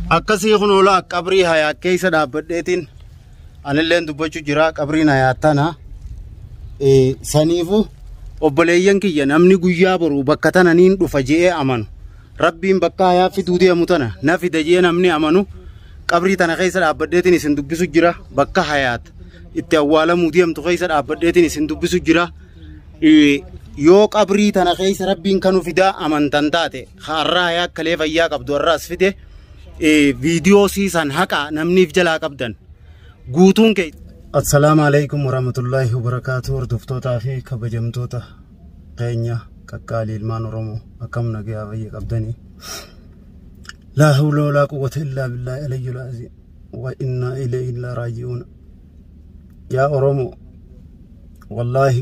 Akkasii kun oolaa qabrii hayaa keessa dhaabbadeetiin anilleen dubbachuu jira. Qabriin hayaa tana saniifu obboleeyyan kiyya namni guyyaa boru bakka tana niin dhufa je'ee amanu rabbiin bakka hayaa fiduu deemu tana na fida je'ee namni amanu qabrii tana keessa dhaabbadeetiin isin dubbisu jira. Bakka hayaat itti awwaalamuu deemtu keessa dhaabbadeetiin isin dubbisu jira. Yoo qabrii tana keessa rabbiin kanu fidaa amantan taate har'a hayaa kalee fayyaa qabdu har'aas fide video siisan haqa namniif jalaa qabdan guutuun kee. Assalaamu alaykum warahmatullahi wabarakatuh. Hordoftoota fi kabajamtoota keenya qaqqaalii ilmaan Oromoo akkam nagaa fayyaa qabdanii. La hawla wala quwwata illa billahi aliyyil azim wa inna ilayhi raaji'uun. Ya Oromoo wallahi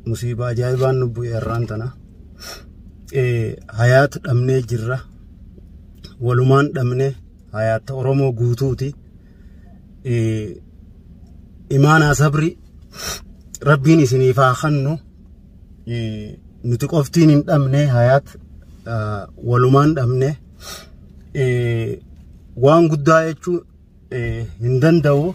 musiibaa ajaa'ibaan nubbuu irraan tana hayaat dhabnee jirra. Walumaan dhabne hayaata Oromoo guutuuti. Imaanaa sabri rabbiin isiniif haa kennu. Nuti qoftiin hin dhabne hayaat walumaan dhabne waan guddaa jechuu hin danda'u.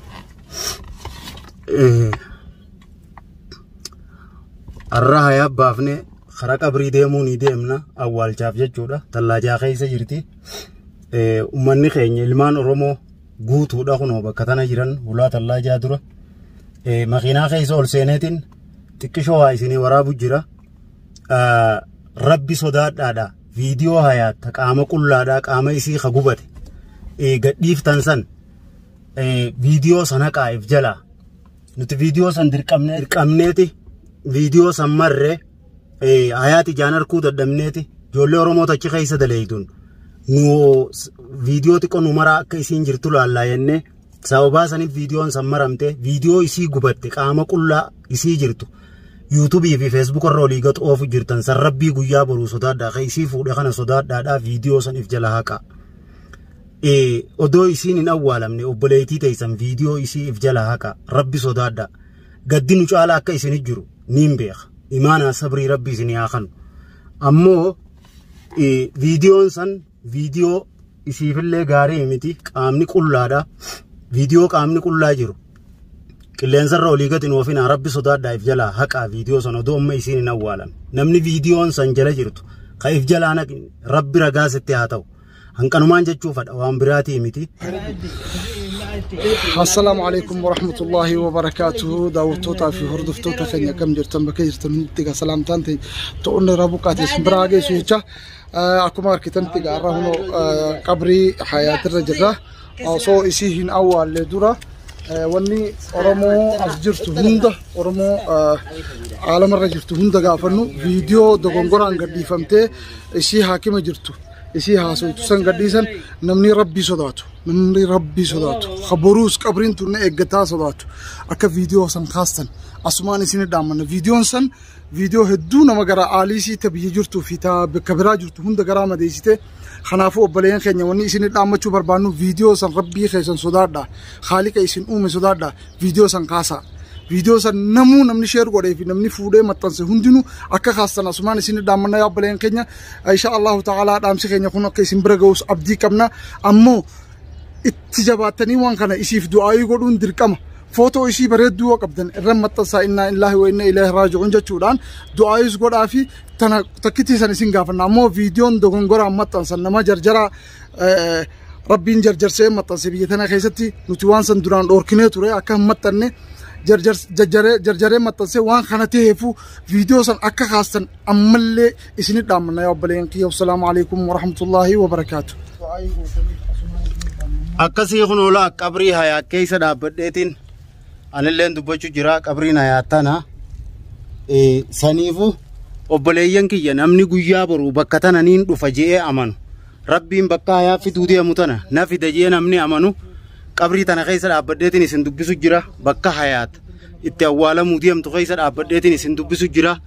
Har'a hayaa baafne karaa qabrii deemuu ni deemna awwaalchaaf jechuudha. Tallaajaa keessa jirti. Uummanni keenya ilmaan Oromoo guutuudha kunoo bakka tana jiran ulaa tallaajaa dura makiinaa keessa ol seeneetiin xiqqishoo haa isinii waraabu jira. Rabbi sodaadhaadha. Viidiyoo hayaata qaama qullaadhaa qaama isii ka gubate gadhiiftan san viidiyoo sana qaa'eef jalaa nuti viidiyoo san dirqamneeti viidiyoo san marre hayaati jaan harkuu dadhabneeti ijoollee Oromoo achi keessa daleeytuun nu viidiyoo xiqqoo nu maraa akka isiin jirtu laallaa jennee sababaa saniif viidiyoon san maramte viidiyoo isii gubatte qaama qullaa isii jirtu YouTube fi Facebook irra olii gad oofu jirtan san rabbii guyyaa boruu sodaadhaa ka isii fuudhe kana sodaadhaadhaa viidiyoo saniif jala haqa. Odoo isiin hin awwaalamne obboleetii teessan viidiyoo isii if jala haqa rabbi sodaadhaa. Gaddi nu caala akka isin jiru niin beeka. Imaanaa sabrii rabbi isin haa kennu. Ammoo viidiyoon san viidiyoo isiifillee gaarii miti qaamni qullaadha. Viidiyoo qaamni qullaa jiru qilleensarra olii gad hin oofina rabbi sodaadhaa if jalaa haqaa viidiyoo san odoo amma isiin hin awwaalamne. Namni viidiyoon san jala jirtu ka if jalaa naqne rabbi ragaa sitti haa ta'u. Hanqanumaan jechuufadha waan biraatii miti. Assalaamu alaykum warahmatullahi wabarakatuh. Daawwattoota fi hordoftoota keenya akkam jirtan bakka jirtan nutti salaamtaan ta'uun rabu qaates biraa geessu jecha akkuma argitan tigaarra hunoo qabrii hayaatirra jirra. Osoo isii hin awwaalle dura wanni Oromoo as jirtu hunda Oromoo aalamarra jirtu hunda gaafannu viidiyoo dogongoraan gadhiifamtee isii haakima jirtu isii haasawtu san gadhiisan namni rabbii sodaatu khabaruus qabriin tunne eeggataa sodaatu akka viidiyoo san kaastan asumaan isin dhaamanna viidiyoon san viidiyoo hedduu nama gara aaliisii ta biyya jirtu fi ta bakka biraa jirtu hunda garaa madeessite. Kanaafuu obboleeyyan keenya wanni isin dhaammachuu barbaannu viidiyoo san rabbii keessan sodaadhaa haaliqa isin uume sodaadhaa viidiyoo san kaasaa. Viidiyoo san namni sheer godhee fi namni fuudhee maxxanse hundinuu akka kaastan asumaan isin dhaammanna yaa obboleeyyan keenya insha Allahu ta'ala dhaamsi keenya kun akka isin bira ga'us abdii qabna. Ammoo itti jabaattanii waan kana isiif du'aayii godhuun dirqama. Footoo isii bareedduu qabdan irra maxxansaa inna lillahi wa inna ilayhi raaji'uun jechuudhaan du'aayis godhaa fi takkitii san isin gaafanna. Ammoo viidiyoon dogongoraan maxxansan nama jarjara rabbiin jarjarsee maxxanse biyya tana keessatti nuti waan san duraan dhoorkinee ture akka hin maxxanne jarjaree maxxanse waan kana ta'eefu viidiyoo san akka kaastan ammallee isin dhaammanna yaa obboleeyyan kiyya. Assalaamu alaykum warahmatullahi wabarakatuh. Akkasii kun oolaa qabrii hayaa keessa dhaabbadeetiin anilleen dubbachuu jira. Qabriin hayaa tana saniifu obboleeyyan kiyya namni guyyaa boru bakka tana niin dhufa je'ee amanu rabbiin bakka hayaa fiduu deemu tana na fida je'ee namni amanu qabrii tana keessa dhaabbadeetiin isin dubbisu jira. Bakka hayaat itti awwaalamuu deemtu keessa dhaabbadeetiin isin dubbisu jira.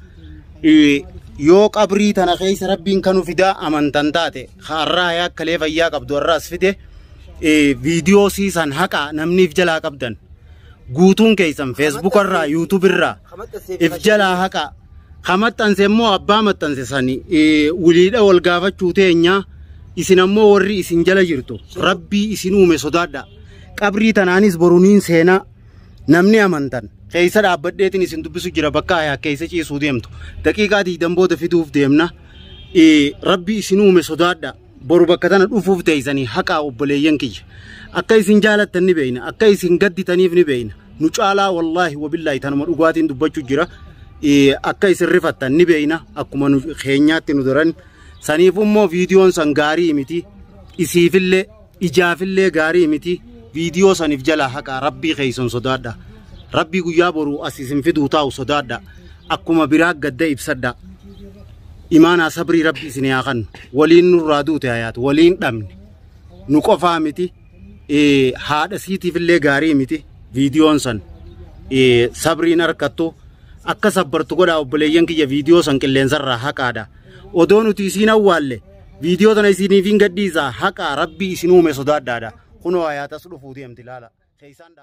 Yoo qabrii tana keessa rabbiin kanu fidaa amantan taate har'a hayaa kalee fayyaa qabdu har'aas fide viidiyoo siisan haqa namniif jalaa qabdan guutuun keessan Facebook irraa YouTube irraa if jalaa haqa خمت أنسمو أبا مت أنسساني وليد أول قافة شوتينيا إسنمو وري إسن جل جرتو ربي إسنو مسودادا قبري تنانيس برونين سينا نمني أمانتن كيسر عبدتني إسن دبسو جرا بكايا كيسر شيء سوديمتو دقيقة دي دمبو دفتوف ديمنا ربي إسنو مسودادا برو بكتنا الأفوف تيزاني حقا أبليين كي أكاي سنجالة تنبين أكاي سنجدي تنيف نبين نجعلا والله وبالله تنمر أقواتين دبجو جرا أكاي سرفت تنبين أكما خينيات ندران سنيفهم مو فيديون سنغاري متي إسيف اللي إجاف اللي غاري متي فيديو سنف جلا حقا ربي خيسون صدادا ربي قيا برو أسيسن في دوتاو صدادا أكما براق قد إبسدا إيمانا صبري ربي سنياغن ولين نرادو تايات ولين دمن نقفا متي هذا سيتي في اللي غاري متي فيديو سن صبري نركتو أكا صبرتو قد أبليين كي فيديو سن كلين زر حقا دا ودونو تيسين أولي فيديو تنا يسيني فين قد ديزا حقا ربي سنو مسوداد دادا خنو آيات سلو فودي امتلالا خيسان دا